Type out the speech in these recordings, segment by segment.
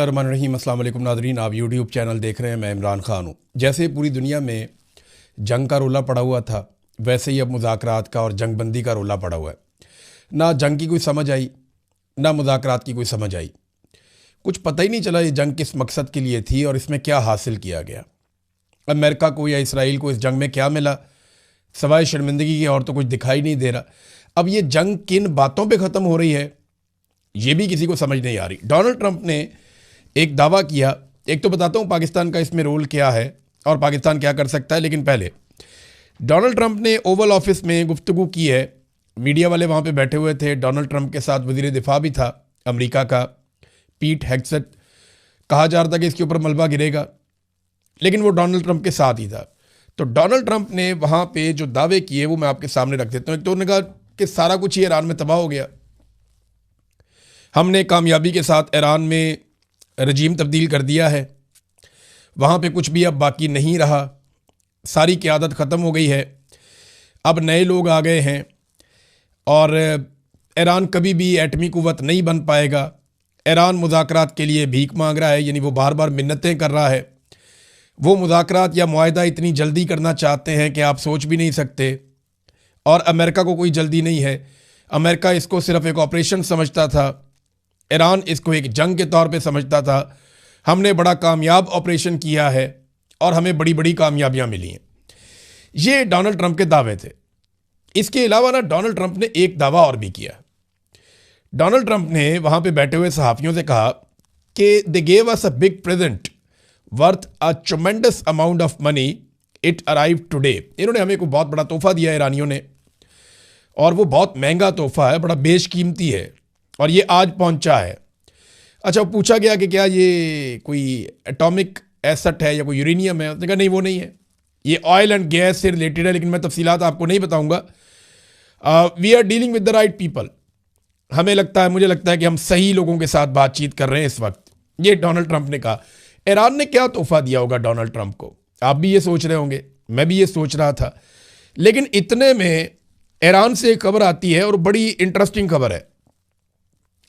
रहीम अस्सलाम वालेकुम नाज़रीन, आप यूट्यूब चैनल देख रहे हैं। मैं इमरान ख़ान हूँ। जैसे पूरी दुनिया में जंग का रोला पड़ा हुआ था, वैसे ही अब मुज़ाकरात का और जंगबंदी का रोला पड़ा हुआ है। ना जंग की कोई समझ आई, ना मुज़ाकरात की कोई समझ आई। कुछ पता ही नहीं चला ये जंग किस मकसद के लिए थी और इसमें क्या हासिल किया गया। अमेरिका को या इसराइल को इस जंग में क्या मिला, सवाए शर्मिंदगी की और तो कुछ दिखाई नहीं दे रहा। अब ये जंग किन बातों पर ख़त्म हो रही है, ये भी किसी को समझ नहीं आ रही। डोनाल्ड ट्रंप ने एक दावा किया। एक तो बताता हूँ पाकिस्तान का इसमें रोल क्या है और पाकिस्तान क्या कर सकता है, लेकिन पहले डोनाल्ड ट्रंप ने ओवल ऑफिस में गुफ्तगू की है। मीडिया वाले वहाँ पे बैठे हुए थे। डोनाल्ड ट्रंप के साथ वज़ीर दिफा भी था अमेरिका का, पीट हेगसेट। कहा जा रहा था कि इसके ऊपर मलबा गिरेगा, लेकिन वो डोनाल्ड ट्रंप के साथ ही था। तो डोनाल्ड ट्रंप ने वहाँ पे जो दावे किए वो मैं आपके सामने रख देता हूँ। एक तो उन्होंने कहा कि सारा कुछ ही ईरान में तबाह हो गया, हमने कामयाबी के साथ ईरान में रजीम तब्दील कर दिया है, वहाँ पे कुछ भी अब बाकी नहीं रहा, सारी क़यादत ख़त्म हो गई है, अब नए लोग आ गए हैं और ईरान कभी भी एटमी कुव्वत नहीं बन पाएगा। ईरान मुज़ाकरात के लिए भीख मांग रहा है, यानी वो बार बार मिन्नतें कर रहा है। वो मुज़ाकरात या मुआहदा इतनी जल्दी करना चाहते हैं कि आप सोच भी नहीं सकते, और अमेरिका को कोई जल्दी नहीं है। अमेरिका इसको सिर्फ एक ऑपरेशन समझता था, ईरान इसको एक जंग के तौर पे समझता था। हमने बड़ा कामयाब ऑपरेशन किया है और हमें बड़ी बड़ी कामयाबियां मिली हैं। ये डोनाल्ड ट्रंप के दावे थे। इसके अलावा ना डोनाल्ड ट्रंप ने एक दावा और भी किया। डोनाल्ड ट्रंप ने वहाँ पे बैठे हुए सहाफ़ियों से कहा कि they gave us a big present worth a tremendous amount of money, it arrive today. इन्होंने हमें को बहुत बड़ा तोहफ़ा दिया ईरानियों ने, और वो बहुत महंगा तोहफ़ा है, बड़ा बेशकीमती है, और ये आज पहुंचा है। अच्छा, पूछा गया कि क्या ये कोई एटॉमिक एसेट है या कोई यूरेनियम है। उसने कहा नहीं, वो नहीं है, ये ऑयल एंड गैस से रिलेटेड है, लेकिन मैं तफसीलात आपको नहीं बताऊंगा। We are dealing with the right people. हमें लगता है, मुझे लगता है कि हम सही लोगों के साथ बातचीत कर रहे हैं इस वक्त। ये डोनाल्ड ट्रंप ने कहा। ईरान ने क्या तोहफा दिया होगा डोनाल्ड ट्रंप को, आप भी ये सोच रहे होंगे, मैं भी ये सोच रहा था। लेकिन इतने में ईरान से एक खबर आती है और बड़ी इंटरेस्टिंग खबर है।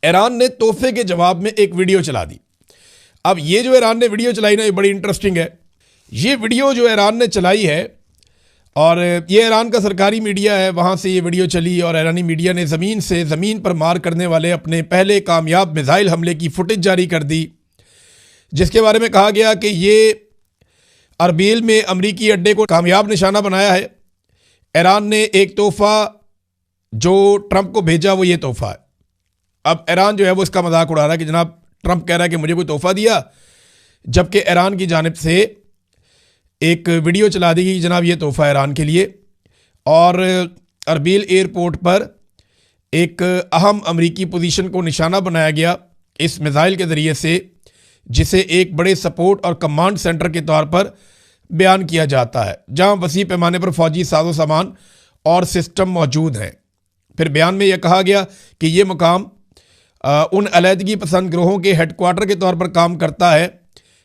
ईरान ने तोहफे के जवाब में एक वीडियो चला दी। अब ये जो ईरान ने वीडियो चलाई ना, ये बड़ी इंटरेस्टिंग है। ये वीडियो जो ईरान ने चलाई है, और ये ईरान का सरकारी मीडिया है, वहाँ से ये वीडियो चली, और ईरानी मीडिया ने ज़मीन पर मार करने वाले अपने पहले कामयाब मिसाइल हमले की फुटेज जारी कर दी, जिसके बारे में कहा गया कि ये अरबील में अमरीकी अड्डे को कामयाब निशाना बनाया है। ईरान ने एक तोहफ़ा जो ट्रंप को भेजा, वो ये तोहफ़ा है। अब ईरान जो है वो इसका मजाक उड़ा रहा है कि जनाब ट्रंप कह रहा है कि मुझे कोई तोहफा दिया, जबकि ईरान की जानिब से एक वीडियो चला दी गई, जनाब ये तोहफा ईरान के लिए। और अरबील एयरपोर्ट पर एक अहम अमरीकी पोजीशन को निशाना बनाया गया इस मिसाइल के ज़रिए से, जिसे एक बड़े सपोर्ट और कमांड सेंटर के तौर पर बयान किया जाता है, जहाँ वसी पैमाने पर फौजी साजो सामान और सिस्टम मौजूद हैं। फिर बयान में यह कहा गया कि ये मुकाम उन अलहदगी पसंद ग्रोहों के हेडक्वार्टर के तौर पर काम करता है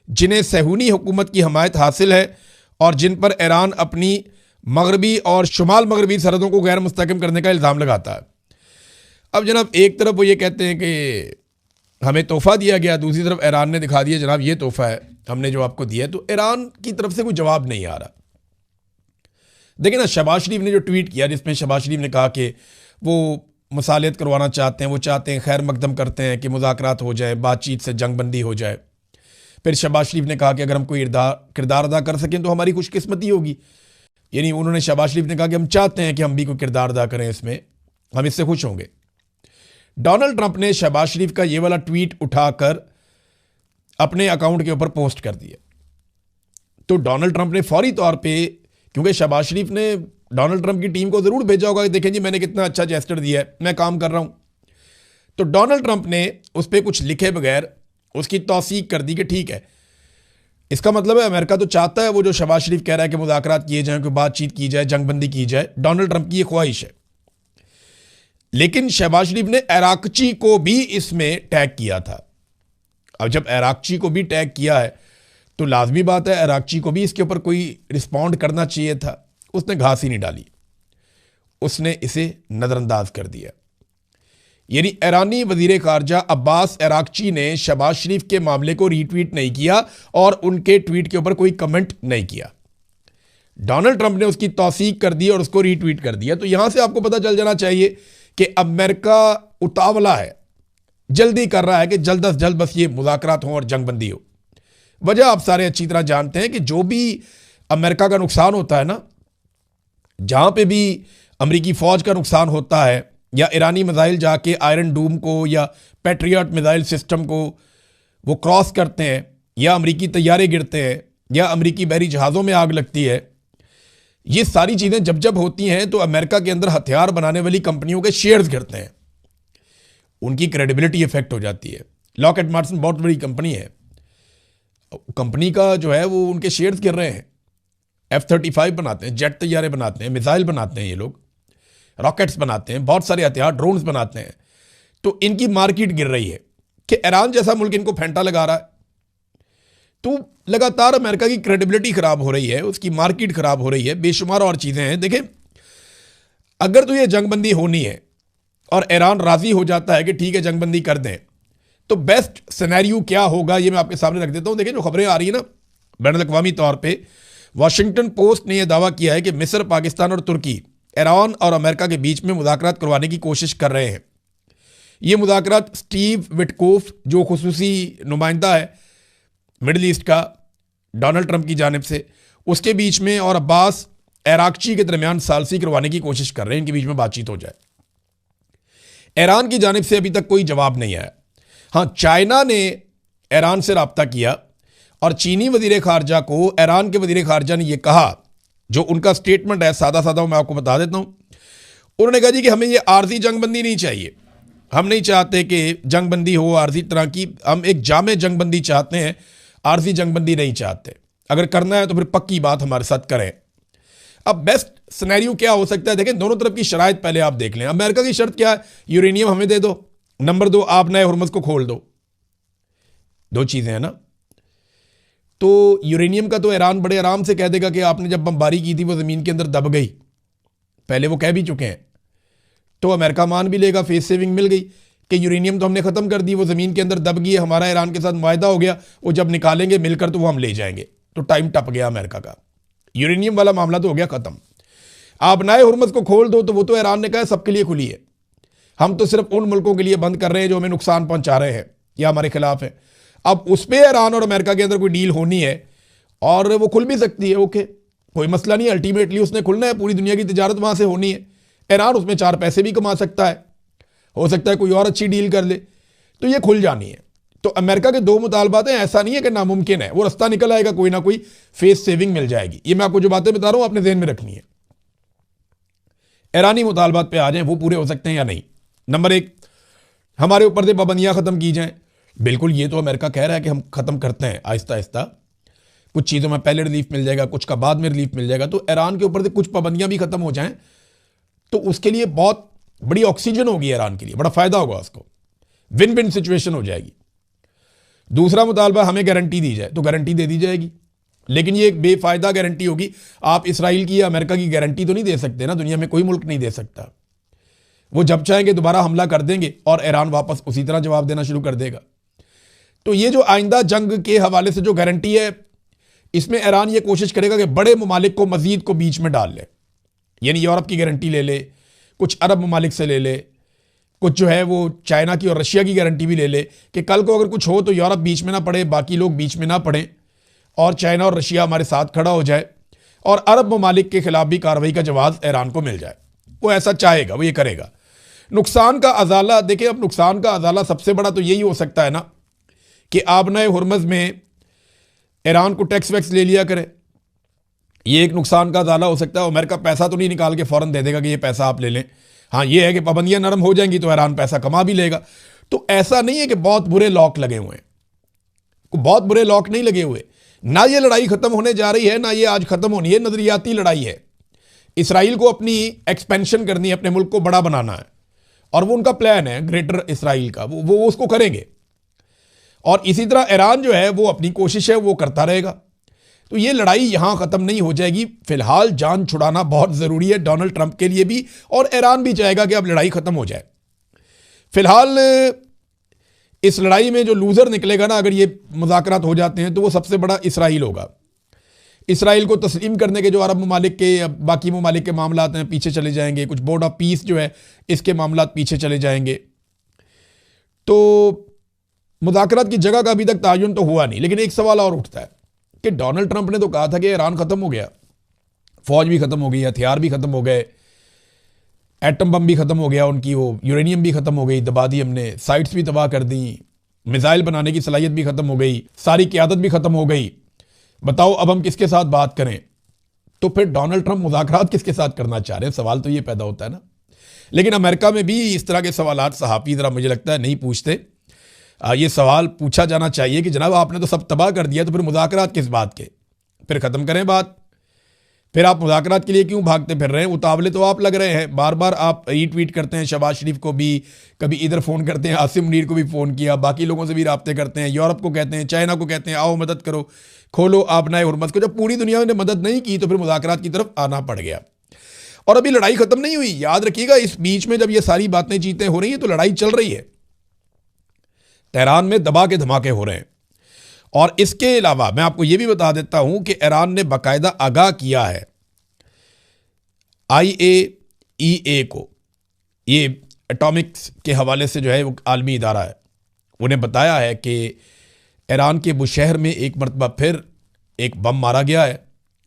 जिन्हें सहूनी हुकूमत की हमायत हासिल है और जिन पर ईरान अपनी मगरबी और शुमाल मगरबी सरहदों को गैर मुस्तहकम करने का इल्ज़ाम लगाता है। अब जनाब एक तरफ वो ये कहते हैं कि हमें तोहफ़ा दिया गया, दूसरी तरफ ईरान ने दिखा दिया जनाब ये तोहफ़ा है हमने जो आपको दिया है। तो ईरान की तरफ से कोई जवाब नहीं आ रहा। देखिए ना, शहबाज शरीफ ने जो ट्वीट किया, जिसमें शहबाज शरीफ ने कहा कि वो मसालियत करवाना चाहते हैं, वो चाहते हैं, खैर मकदम करते हैं कि मुज़ाकरात हो जाए, बातचीत से जंगबंदी हो जाए। फिर शहबाज शरीफ ने कहा कि अगर हम कोई किरदार अदा कर सकें तो हमारी खुशकिस्मती होगी। यानी उन्होंने, शहबाज शरीफ ने कहा कि हम चाहते हैं कि हम भी कोई किरदार अदा करें इसमें, हम इससे खुश होंगे। डोनाल्ड ट्रंप ने शहबाज शरीफ का ये वाला ट्वीट उठाकर अपने अकाउंट के ऊपर पोस्ट कर दिया। तो डोनाल्ड ट्रंप ने फौरी तौर पर, क्योंकि शहबाज शरीफ ने डोनाल्ड ट्रंप की टीम को ज़रूर भेजा होगा कि देखें जी मैंने कितना अच्छा जेस्चर दिया है, मैं काम कर रहा हूँ। तो डोनाल्ड ट्रंप ने उस पर कुछ लिखे बगैर उसकी तौसीक कर दी कि ठीक है, इसका मतलब है अमेरिका तो चाहता है वो जो शहबाज शरीफ कह रहा है कि मुज़ाकरात किए जाएं, कोई बातचीत की जाए, जंगबंदी की जाए, डोनाल्ड ट्रंप की ये ख्वाहिश है। लेकिन शहबाज शरीफ ने अराकची को भी इसमें टैग किया था। अब जब अराकची को भी टैग किया है तो लाजमी बात है अराकची को भी इसके ऊपर कोई रिस्पॉन्ड करना चाहिए था। उसने घास ही नहीं डाली, उसने इसे नज़रअंदाज कर दिया। यानी ईरानी वजीर खारजा अब्बास अरागची ने शहबाज शरीफ के मामले को रीट्वीट नहीं किया और उनके ट्वीट के ऊपर कोई कमेंट नहीं किया। डोनाल्ड ट्रंप ने उसकी तौसीक कर दी और उसको रीट्वीट कर दिया। तो यहां से आपको पता चल जाना चाहिए कि अमेरिका उतावला है, जल्दी कर रहा है कि जल्द अज जल्द बस ये मुज़ाकरात हों और जंगबंदी हो। वजह आप सारे अच्छी तरह जानते हैं कि जो भी अमेरिका का नुकसान होता है ना, जहां पे भी अमेरिकी फौज का नुकसान होता है या ईरानी मिसाइल जाके आयरन डूम को या पैट्रियट मिसाइल सिस्टम को वो क्रॉस करते हैं या अमेरिकी तैयारे गिरते हैं या अमेरिकी बहरी जहाज़ों में आग लगती है, ये सारी चीज़ें जब जब होती हैं तो अमेरिका के अंदर हथियार बनाने वाली कंपनियों के शेयर्स गिरते हैं, उनकी क्रेडिबिलिटी इफेक्ट हो जाती है। लॉकहेड मार्टिन बहुत बड़ी कंपनी है, कंपनी का जो है वो उनके शेयर्स गिर रहे हैं। F-35 बनाते हैं, जेट तैयारे बनाते हैं, मिसाइल बनाते हैं, ये लोग रॉकेट्स बनाते हैं, बहुत सारे हथियार ड्रोन्स बनाते हैं। तो इनकी मार्केट गिर रही है कि ईरान जैसा मुल्क इनको फेंटा लगा रहा है। तो लगातार अमेरिका की क्रेडिबिलिटी खराब हो रही है, उसकी मार्केट खराब हो रही है, बेशुमार और चीज़ें हैं। देखें, अगर तो ये जंगबंदी होनी है और ईरान राजी हो जाता है कि ठीक है जंगबंदी कर दें, तो बेस्ट सिनेरियो क्या होगा ये मैं आपके सामने रख देता हूं। देखिए, जो खबरें आ रही है ना बैनुल-अक़वामी तौर पे, वाशिंगटन पोस्ट ने यह दावा किया है कि मिस्र, पाकिस्तान और तुर्की ईरान और अमेरिका के बीच में मुज़ाकरात करवाने की कोशिश कर रहे हैं। ये मुज़ाकरात स्टीव विटकोफ, जो खुसूसी नुमाइंदा है मिडल ईस्ट का डोनाल्ड ट्रंप की जानिब से, उसके बीच में और अब्बास अरागची के दरमियान सालसी करवाने की कोशिश कर रहे हैं, इनके बीच में बातचीत हो जाए। ईरान की जानिब से अभी तक कोई जवाब नहीं आया। हाँ, चाइना ने ईरान से रब्ता किया और चीनी वजीर खारजा को ईरान के वजीर खारजा ने यह कहा, जो उनका स्टेटमेंट है सादा सादा मैं आपको बता देता हूं। उन्होंने कहा जी कि हमें यह आर्जी जंगबंदी नहीं चाहिए, हम नहीं चाहते कि जंगबंदी हो आर्जी तरह की, हम एक जामे जंगबंदी चाहते हैं, आर्जी जंगबंदी नहीं चाहते। अगर करना है तो फिर पक्की बात हमारे साथ करें। अब बेस्ट सिनेरियो क्या हो सकता है? देखें, दोनों तरफ की शराइत पहले आप देख लें। अमेरिका की शर्त क्या है? यूरेनियम हमें दे दो, नंबर 2 आप नए हुर्मुज़ को खोल दो। दो चीजें हैं ना। तो यूरेनियम का तो ईरान बड़े आराम से कह देगा कि आपने जब बमबारी की थी वो जमीन के अंदर दब गई, पहले वो कह भी चुके हैं। तो अमेरिका मान भी लेगा, फेस सेविंग मिल गई कि यूरेनियम तो हमने खत्म कर दी, वो जमीन के अंदर दब गई है, हमारा ईरान के साथ मुआहदा हो गया, वो जब निकालेंगे मिलकर तो वो हम ले जाएंगे। तो टाइम टप गया अमेरिका का, यूरेनियम वाला मामला तो हो गया खत्म। आप नए हुर्मुज़ को खोल दो तो वो तो ईरान ने कहा सबके लिए खुली है, हम तो सिर्फ उन मुल्कों के लिए बंद कर रहे हैं जो हमें नुकसान पहुंचा रहे हैं या हमारे खिलाफ है। अब उस पर ईरान और अमेरिका के अंदर कोई डील होनी है और वो खुल भी सकती है, ओके, कोई मसला नहीं। अल्टीमेटली उसने खुलना है, पूरी दुनिया की तिजारत वहां से होनी है। ईरान उसमें 4 पैसे भी कमा सकता है, हो सकता है कोई और अच्छी डील कर ले, तो ये खुल जानी है। तो अमेरिका के 2 मुतालबात हैं, ऐसा नहीं है कि नामुमकिन है, वो रास्ता निकल आएगा, कोई ना कोई फेस सेविंग मिल जाएगी। ये मैं आपको जो बातें बता रहा हूं आपने ध्यान में रखनी है। ईरानी मुतालबात पे आ जाएं, वो पूरे हो सकते हैं या नहीं। नंबर 1, हमारे ऊपर से पाबंदियां खत्म की जाएं। बिल्कुल, ये तो अमेरिका कह रहा है कि हम खत्म करते हैं आहिस्ता आहिस्ता, कुछ चीज़ों में पहले रिलीफ मिल जाएगा, कुछ का बाद में रिलीफ मिल जाएगा। तो ईरान के ऊपर से कुछ पाबंदियां भी खत्म हो जाएं तो उसके लिए बहुत बड़ी ऑक्सीजन होगी, ईरान के लिए बड़ा फायदा होगा, उसको विन विन सिचुएशन हो जाएगी। दूसरा मुतालबा, हमें गारंटी दी जाए, तो गारंटी दे दी जाएगी, लेकिन ये एक बेफायदा गारंटी होगी। आप इसराइल की या अमेरिका की गारंटी तो नहीं दे सकते ना, दुनिया में कोई मुल्क नहीं दे सकता। वो जब चाहेंगे दोबारा हमला कर देंगे और ईरान वापस उसी तरह जवाब देना शुरू कर देगा। तो ये जो आइंदा जंग के हवाले से जो गारंटी है, इसमें ईरान ये कोशिश करेगा कि बड़े ममालिक को मजीद को बीच में डाल ले, यानी यूरोप की गारंटी ले ले, कुछ अरब ममालिक से ले ले, कुछ जो है वो चाइना की और रशिया की गारंटी भी ले ले कि कल को अगर कुछ हो तो यूरोप बीच में ना पड़े, बाकी लोग बीच में ना पड़े और चाइना और रशिया हमारे साथ खड़ा हो जाए और अरब ममालिक के खिलाफ भी कार्रवाई का जवाब ईरान को मिल जाए। वो ऐसा चाहेगा, वो ये करेगा। नुकसान का अजाला देखिए, अब नुकसान का अजाला सबसे बड़ा तो यही हो सकता है ना कि आप नए हुर्मुज़ में ईरान को टैक्स वैक्स ले लिया करे, ये एक नुकसान का अजाला हो सकता है। अमेरिका पैसा तो नहीं निकाल के फौरन दे देगा कि ये पैसा आप ले लें। हाँ, ये है कि पाबंदियां नरम हो जाएंगी तो ईरान पैसा कमा भी लेगा। तो ऐसा नहीं है कि बहुत बुरे लॉक लगे हुए हैं, बहुत बुरे लॉक नहीं लगे हुए। ना ये लड़ाई खत्म होने जा रही है, ना ये आज खत्म होनी है, नजरियाती लड़ाई है। इसराइल को अपनी एक्सपेंशन करनी है, अपने मुल्क को बड़ा बनाना है और वो उनका प्लान है ग्रेटर इसराइल का, वो उसको करेंगे। और इसी तरह ईरान जो है वो अपनी कोशिश है वो करता रहेगा। तो ये लड़ाई यहां खत्म नहीं हो जाएगी। फिलहाल जान छुड़ाना बहुत जरूरी है डोनाल्ड ट्रंप के लिए भी, और ईरान भी चाहेगा कि अब लड़ाई खत्म हो जाए। फिलहाल इस लड़ाई में जो लूजर निकलेगा ना, अगर ये मुज़ाकरात हो जाते हैं, तो वो सबसे बड़ा इसराइल होगा। इसराइल को तस्लीम करने के जो अरब ममालिक के या बाकी ममालिक के मामलात हैं पीछे चले जाएंगे, कुछ बोर्ड ऑफ पीस जो है इसके मामलात पीछे चले जाएंगे। तो मुज़ाकरात की जगह का अभी तक तायुन तो हुआ नहीं, लेकिन एक सवाल और उठता है कि डोनाल्ड ट्रंप ने तो कहा था कि ईरान ख़त्म हो गया, फौज भी ख़त्म हो गई, हथियार भी ख़त्म हो गए, एटम बम भी ख़त्म हो गया, उनकी वो यूरेनियम भी ख़त्म हो गई, दबा दी हमने, साइट्स भी तबाह कर दी, मिसाइल बनाने की सलाहियत भी ख़त्म हो गई, सारी क़यादत भी ख़त्म हो गई। बताओ अब हम किसके साथ बात करें? तो फिर डोनाल्ड ट्रंप मुज़ाकरात किसके साथ करना चाह रहे हैं? सवाल तो ये पैदा होता है ना। लेकिन अमेरिका में भी इस तरह के सवालात सहाफ़ी ज़रा मुझे लगता है नहीं पूछते। ये सवाल पूछा जाना चाहिए कि जनाब आपने तो सब तबाह कर दिया, तो फिर मुज़ाकरात किस बात के? फिर ख़त्म करें बात। फिर आप मुज़ाकरात के लिए क्यों भागते फिर रहे हैं? उतावले तो आप लग रहे हैं, बार बार आप रीट्वीट करते हैं शहबाज शरीफ को भी, कभी इधर फ़ोन करते हैं, आसिम मुनीर को भी फ़ोन किया, बाकी लोगों से भी राब्ते करते हैं, यूरोप को कहते हैं, चाइना को कहते हैं आओ मदद करो, खोलो आबनाए हुर्मत को। जब पूरी दुनिया ने मदद नहीं की तो फिर मुज़ाकरात की तरफ आना पड़ गया। और अभी लड़ाई ख़त्म नहीं हुई, याद रखिएगा। इस बीच में जब ये सारी बातें चीतें हो रही हैं तो लड़ाई चल रही है, तेहरान में दबा के धमाके हो रहे हैं। और इसके अलावा मैं आपको यह भी बता देता हूं कि ईरान ने बाकायदा आगाह किया है IAEA को, ये एटॉमिक्स के हवाले से जो है वो आलमी इदारा है, उन्हें बताया है कि ईरान के बुशहर में एक मरतबा फिर एक बम मारा गया है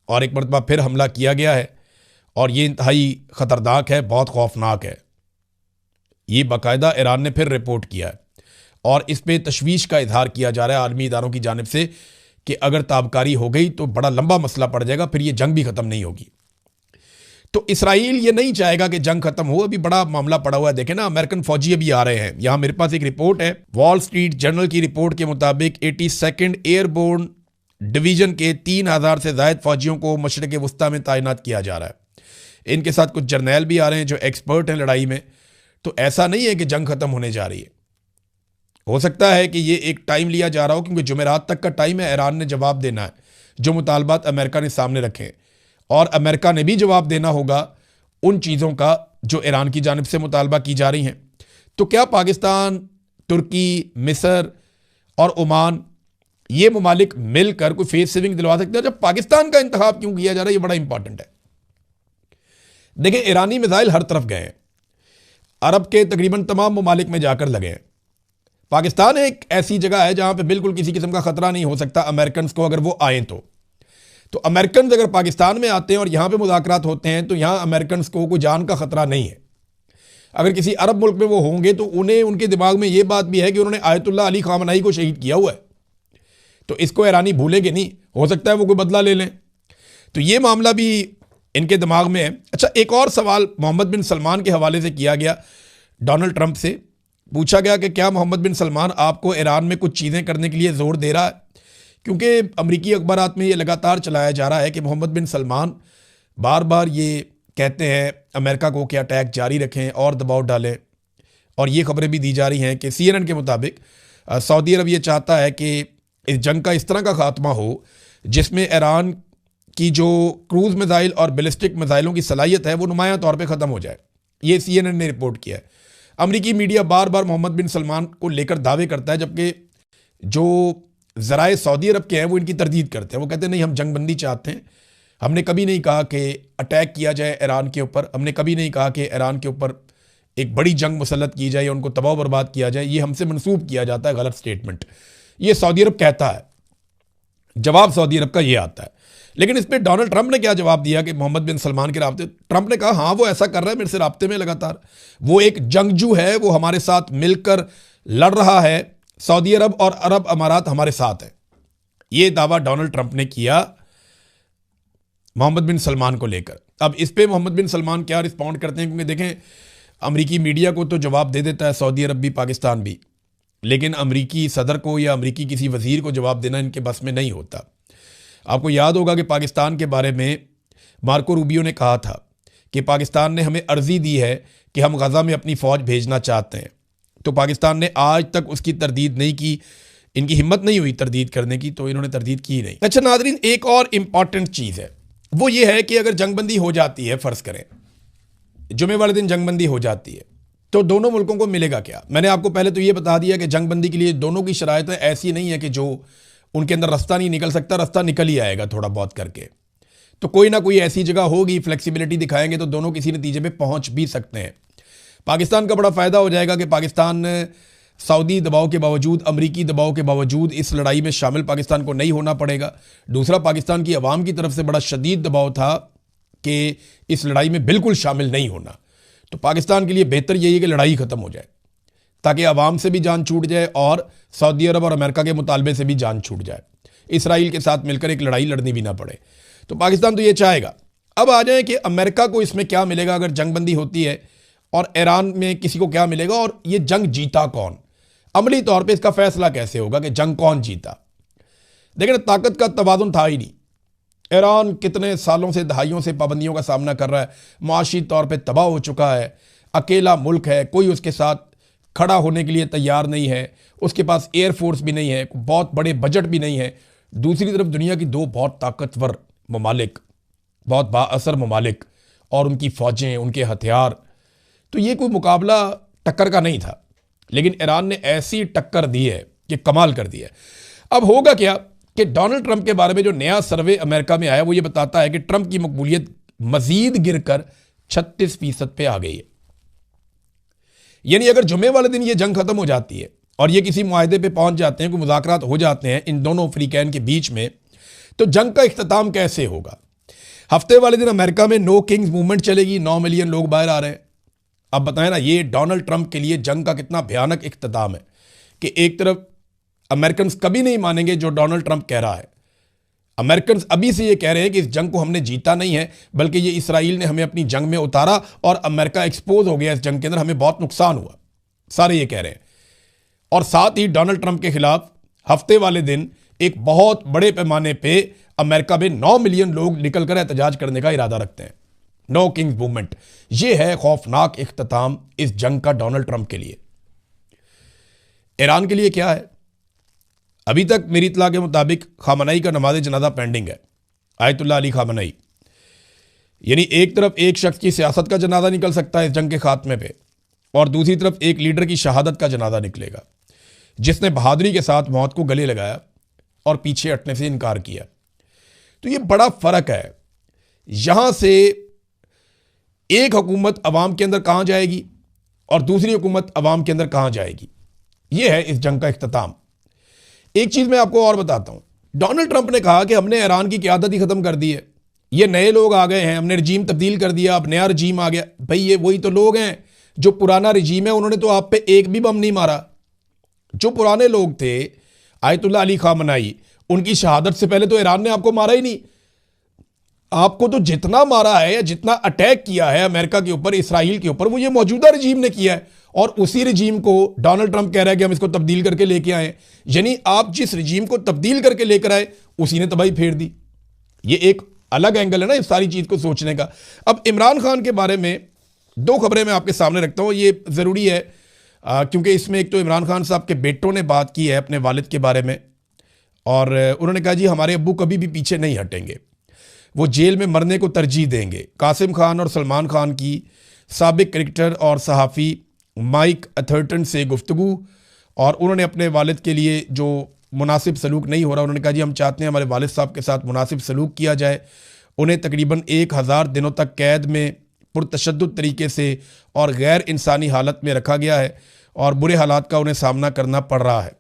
और एक मरतबा फिर हमला किया गया है, और ये इंतहाई ख़तरनाक है, बहुत खौफनाक है। ये बाकायदा ईरान ने फिर रिपोर्ट किया है और इस पर तशवीश का इजहार किया जा रहा है आलमी इदारों की जानिब से कि अगर ताबकारी हो गई तो बड़ा लंबा मसला पड़ जाएगा, फिर ये जंग भी ख़त्म नहीं होगी। तो इसराइल ये नहीं चाहेगा कि जंग खत्म हो, अभी बड़ा मामला पड़ा हुआ है। देखें ना, अमेरिकन फौजी अभी आ रहे हैं। यहां मेरे पास एक रिपोर्ट है, वॉल स्ट्रीट जर्नल की रिपोर्ट के मुताबिक 82nd एयरबोर्न डिवीजन के 3000 से ज़ायद फौजियों को मशरक़ वस्ता में तैनात किया जा रहा है। इनके साथ कुछ जर्नैल भी आ रहे हैं जो एक्सपर्ट हैं लड़ाई में। तो ऐसा नहीं है कि जंग खत्म होने जा रही है। हो सकता है कि ये एक टाइम लिया जा रहा हो, क्योंकि जुमेरात तक का टाइम है, ईरान ने जवाब देना है जो मुतालबात अमेरिका ने सामने रखे हैं, और अमेरिका ने भी जवाब देना होगा उन चीज़ों का जो ईरान की जानिब से मुतालबा की जा रही हैं। तो क्या पाकिस्तान, तुर्की, मिस्र और ओमान ये ममालिक मिलकर कोई फेस सेविंग दिलवा सकते हैं? जब पाकिस्तान का इंतखाब क्यों किया जा रहा है, ये बड़ा इंपॉर्टेंट है। देखिए, ईरानी मिसाइल हर तरफ गए हैं, अरब के तकरीबन तमाम ममालिक में जाकर लगे हैं। पाकिस्तान एक ऐसी जगह है जहां पे बिल्कुल किसी किस्म का खतरा नहीं हो सकता अमेरिकन को, अगर वो आए तो अमेरिकन अगर पाकिस्तान में आते हैं और यहाँ पे मुज़ाकरात होते हैं तो यहाँ अमेरिकन को कोई जान का ख़तरा नहीं है। अगर किसी अरब मुल्क में वो होंगे तो उन्हें, उनके दिमाग में ये बात भी है कि उन्होंने आयतुल्लाह अली ख़ामनेई को शहीद किया हुआ है, तो इसको ईरानी भूलेंगे नहीं। हो सकता है वो कोई बदला ले लें, तो ये मामला भी इनके दिमाग में है। अच्छा, एक और सवाल मोहम्मद बिन सलमान के हवाले से किया गया। डोनाल्ड ट्रंप से पूछा गया कि क्या मोहम्मद बिन सलमान आपको ईरान में कुछ चीज़ें करने के लिए ज़ोर दे रहा है? क्योंकि अमरीकी अखबारात में ये लगातार चलाया जा रहा है कि मोहम्मद बिन सलमान बार बार ये कहते हैं अमेरिका को कि अटैक जारी रखें और दबाव डालें, और ये खबरें भी दी जा रही हैं कि CNN के मुताबिक सऊदी अरब ये चाहता है कि इस जंग का इस तरह का खात्मा हो जिसमें ईरान की जो क्रूज़ मिसाइल और बैलिस्टिक मिसाइलों की सलाहियत है वो नुमायां तौर पर ख़त्म हो जाए। ये CNN ने रिपोर्ट किया है। अमरीकी मीडिया बार बार मोहम्मद बिन सलमान को लेकर दावे करता है, जबकि जो ज़राए सऊदी अरब के हैं वो इनकी तरदीद करते हैं। वो कहते हैं नहीं, हम जंगबंदी चाहते हैं, हमने कभी नहीं कहा कि अटैक किया जाए ईरान के ऊपर, हमने कभी नहीं कहा कि ईरान के ऊपर एक बड़ी जंग मुसल्लत की जाए या उनको तबाह बर्बाद किया जाए, ये हमसे मनसूब किया जाता है गलत स्टेटमेंट, ये सऊदी अरब कहता है। जवाब सऊदी अरब का ये आता है। लेकिन इस पर डोनाल्ड ट्रंप ने क्या जवाब दिया कि मोहम्मद बिन सलमान के राब्ते, ट्रंप ने कहा हाँ वो ऐसा कर रहा है, मेरे से राब्ते में लगातार, वो एक जंगजू है, वो हमारे साथ मिलकर लड़ रहा है, सऊदी अरब और अरब अमारात हमारे साथ है। ये दावा डोनाल्ड ट्रंप ने किया मोहम्मद बिन सलमान को लेकर। अब इस पे मोहम्मद बिन सलमान क्या रिस्पॉन्ड करते हैं, क्योंकि देखें अमरीकी मीडिया को तो जवाब दे देता है सऊदी अरब भी, पाकिस्तान भी, लेकिन अमरीकी सदर को या अमरीकी किसी वजीर को जवाब देना इनके बस में नहीं होता। आपको याद होगा कि पाकिस्तान के बारे में मार्को रूबियो ने कहा था कि पाकिस्तान ने हमें अर्जी दी है कि हम गजा में अपनी फ़ौज भेजना चाहते हैं, तो पाकिस्तान ने आज तक उसकी तरदीद नहीं की, इनकी हिम्मत नहीं हुई तरदीद करने की, तो इन्होंने तरदीद की नहीं। अच्छा नादरीन, एक और इम्पॉर्टेंट चीज़ है, वो ये है कि अगर जंगबंदी हो जाती है, फ़र्ज़ करें जुमे वाले दिन जंगबंदी हो जाती है, तो दोनों मुल्कों को मिलेगा क्या? मैंने आपको पहले तो ये बता दिया कि जंगबंदी के लिए दोनों की शरायतें ऐसी नहीं है कि जो उनके अंदर रास्ता नहीं निकल सकता, रास्ता निकल ही आएगा थोड़ा बहुत करके। तो कोई ना कोई ऐसी जगह होगी, फ्लेक्सिबिलिटी दिखाएंगे तो दोनों किसी नतीजे पे पहुंच भी सकते हैं। पाकिस्तान का बड़ा फ़ायदा हो जाएगा कि पाकिस्तान सऊदी दबाव के बावजूद, अमरीकी दबाव के बावजूद इस लड़ाई में शामिल पाकिस्तान को नहीं होना पड़ेगा। दूसरा, पाकिस्तान की आवाम की तरफ से बड़ा शदीद दबाव था कि इस लड़ाई में बिल्कुल शामिल नहीं होना। तो पाकिस्तान के लिए बेहतर यही है कि लड़ाई ख़त्म हो जाए, ताकि आवाम से भी जान छूट जाए और सऊदी अरब और अमेरिका के मुतालबे से भी जान छूट जाए, इसराइल के साथ मिलकर एक लड़ाई लड़नी भी ना पड़े। तो पाकिस्तान तो ये चाहेगा। अब आ जाए कि अमेरिका को इसमें क्या मिलेगा अगर जंगबंदी होती है, और ईरान में किसी को क्या मिलेगा, और ये जंग जीता कौन? अमली तौर पे इसका फैसला कैसे होगा कि जंग कौन जीता? देखिए, ताकत का तवाज़ुन था ही नहीं। ईरान कितने सालों से, दहाइयों से पाबंदियों का सामना कर रहा है, माशी तौर पे तबाह हो चुका है, अकेला मुल्क है, कोई उसके साथ खड़ा होने के लिए तैयार नहीं है, उसके पास एयरफोर्स भी नहीं है, बहुत बड़े बजट भी नहीं है। दूसरी तरफ दुनिया की दो बहुत ताकतवर ममालिक, बहुत बाअसर ममालिक, और उनकी फ़ौजें, उनके हथियार, तो ये कोई मुकाबला टक्कर का नहीं था। लेकिन ईरान ने ऐसी टक्कर दी है कि कमाल कर दिया है। अब होगा क्या कि डोनाल्ड ट्रंप के बारे में जो नया सर्वे अमेरिका में आया वो ये बताता है कि ट्रंप की मकबूलियत मजीद गिरकर 36% पे आ गई है। यानी अगर जुमे वाले दिन ये जंग खत्म हो जाती है और ये किसी मुआहदे पे पहुंच जाते हैं, कोई मुज़ाकरात हो जाते हैं इन दोनों अफ्रीकैन के बीच में, तो जंग का इख्तिताम कैसे होगा? हफ्ते वाले दिन अमेरिका में नो किंग्स मूवमेंट चलेगी, 9 मिलियन लोग बाहर आ रहे हैं। अब बताएं ना, ये डोनाल्ड ट्रंप के लिए जंग का कितना भयानक इख्तिताम है कि एक तरफ अमेरिकन कभी नहीं मानेंगे जो डोनाल्ड ट्रंप कह रहा है। अमेरिकन अभी से ये कह रहे हैं कि इस जंग को हमने जीता नहीं है, बल्कि ये इसराइल ने हमें अपनी जंग में उतारा और अमेरिका एक्सपोज हो गया इस जंग के अंदर, हमें बहुत नुकसान हुआ, सारे ये कह रहे हैं। और साथ ही डोनाल्ड ट्रंप के खिलाफ हफ्ते वाले दिन एक बहुत बड़े पैमाने पे अमेरिका में 9 मिलियन लोग निकलकर एहतजाज करने का इरादा रखते हैं। नो किंग्स मूवमेंट, ये है खौफनाक इख्तिताम इस जंग का डोनाल्ड ट्रंप के लिए। ईरान के लिए क्या है? अभी तक मेरी इत्तला के मुताबिक खामनई का नमाज जनाजा पेंडिंग है, आयतुल्लाह अली खामनई। यानी एक तरफ एक शख्स की सियासत का जनाजा निकल सकता है इस जंग के खात्मे पे, और दूसरी तरफ एक लीडर की शहादत का जनाजा निकलेगा जिसने बहादुरी के साथ मौत को गले लगाया और पीछे हटने से इनकार किया। तो ये बड़ा फर्क है। यहां से एक हुकूमत अवाम के अंदर कहां जाएगी और दूसरी हुकूमत अवाम के अंदर कहां जाएगी, यह है इस जंग का इख्तिताम। एक चीज मैं आपको और बताता हूं, डोनाल्ड ट्रंप ने कहा कि हमने ईरान की क़यादत ही खत्म कर दी है, ये नए लोग आ गए हैं, हमने रजीम तब्दील कर दिया, अब नया रजीम आ गया। भाई ये वही तो लोग हैं जो पुराना रजीम है, उन्होंने तो आप पे एक भी बम नहीं मारा। जो पुराने लोग थे, आयतुल्लाह अली खामनई, उनकी शहादत से पहले तो ईरान ने आपको मारा ही नहीं। आपको तो जितना मारा है या जितना अटैक किया है अमेरिका के ऊपर, इसराइल के ऊपर, वो ये मौजूदा रजीम ने किया है, और उसी रजीम को डोनाल्ड ट्रंप कह रहा है कि हम इसको तब्दील करके लेके आए। यानी आप जिस रजीम को तब्दील करके लेकर आए उसी ने तबाही फेर दी। ये एक अलग एंगल है ना इस सारी चीज को सोचने का। अब इमरान खान के बारे में दो खबरें मैं आपके सामने रखता हूं, ये जरूरी है क्योंकि इसमें एक तो इमरान खान साहब के बेटों ने बात की है अपने वालिद के बारे में, और उन्होंने कहा जी हमारे अब्बू कभी भी पीछे नहीं हटेंगे, वो जेल में मरने को तरजीह देंगे। कासिम खान और सलमान खान की साबिक क्रिकेटर और सहाफ़ी माइक अथर्टन से गुफ्तगू, और उन्होंने अपने वालिद के लिए जो मुनासिब सलूक नहीं हो रहा, उन्होंने कहा जी हम चाहते हैं हमारे वालिद साहब के साथ मुनासिब सलूक किया जाए। उन्हें तकरीबन 1000 दिनों तक कैद में पुरतशद्दुद तरीके से और गैर इंसानी हालत में रखा गया है और बुरे हालात का उन्हें सामना करना पड़ रहा है।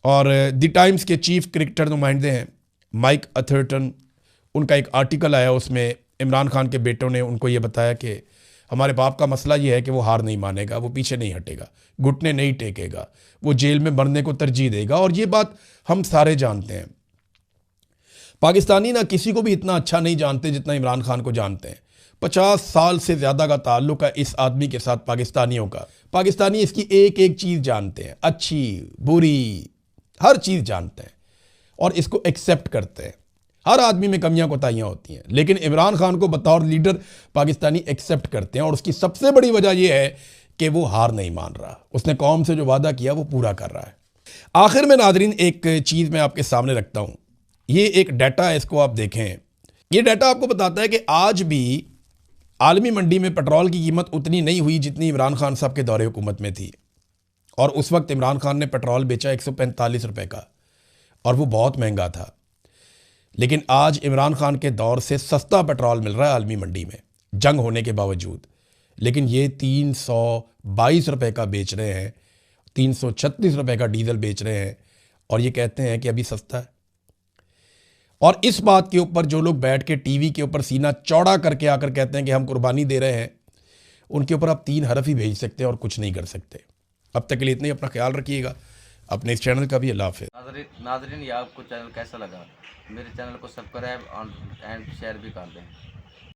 और द टाइम्स के चीफ क्रिकेटर नुमाइंदे हैं माइक अथर्टन, उनका एक आर्टिकल आया, उसमें इमरान खान के बेटों ने उनको ये बताया कि हमारे बाप का मसला ये है कि वो हार नहीं मानेगा, वो पीछे नहीं हटेगा, घुटने नहीं टेकेगा, वो जेल में मरने को तरजीह देगा। और ये बात हम सारे जानते हैं। पाकिस्तानी ना किसी को भी इतना अच्छा नहीं जानते जितना इमरान खान को जानते हैं। 50 साल से ज़्यादा का ताल्लुक है इस आदमी के साथ पाकिस्तानियों का। पाकिस्तानी इसकी एक एक चीज़ जानते हैं, अच्छी बुरी हर चीज़ जानते हैं और इसको एक्सेप्ट करते हैं। हर आदमी में कमियां कोताहियां होती हैं, लेकिन इमरान खान को बतौर लीडर पाकिस्तानी एक्सेप्ट करते हैं। और उसकी सबसे बड़ी वजह यह है कि वो हार नहीं मान रहा, उसने कौम से जो वादा किया वो पूरा कर रहा है। आखिर में नाजरीन एक चीज़ मैं आपके सामने रखता हूं, ये एक डाटा है, इसको आप देखें। ये डाटा आपको बताता है कि आज भी आलमी मंडी में पेट्रोल की कीमत उतनी नहीं हुई जितनी इमरान खान साहब के दौरे हुकूमत में थी, और उस वक्त इमरान खान ने पेट्रोल बेचा 145 रुपये का, और वो बहुत महंगा था। लेकिन आज इमरान खान के दौर से सस्ता पेट्रोल मिल रहा है आलमी मंडी में, जंग होने के बावजूद। लेकिन ये 322 रुपये का बेच रहे हैं, 336 रुपये का डीजल बेच रहे हैं, और ये कहते हैं कि अभी सस्ता है। और इस बात के ऊपर जो लोग बैठ के टीवी के ऊपर सीना चौड़ा करके आकर कहते हैं कि हम कुर्बानी दे रहे हैं, उनके ऊपर आप 3 हरफ ही भेज सकते हैं और कुछ नहीं कर सकते। अब तक के लिए इतना ही। अपना ख्याल रखिएगा, अपने इस चैनल का भी। अल्लाह हाफ़िज़। नाज़रीन, ये आपको चैनल कैसा लगा? मेरे चैनल को सब्सक्राइब एंड शेयर भी कर दें।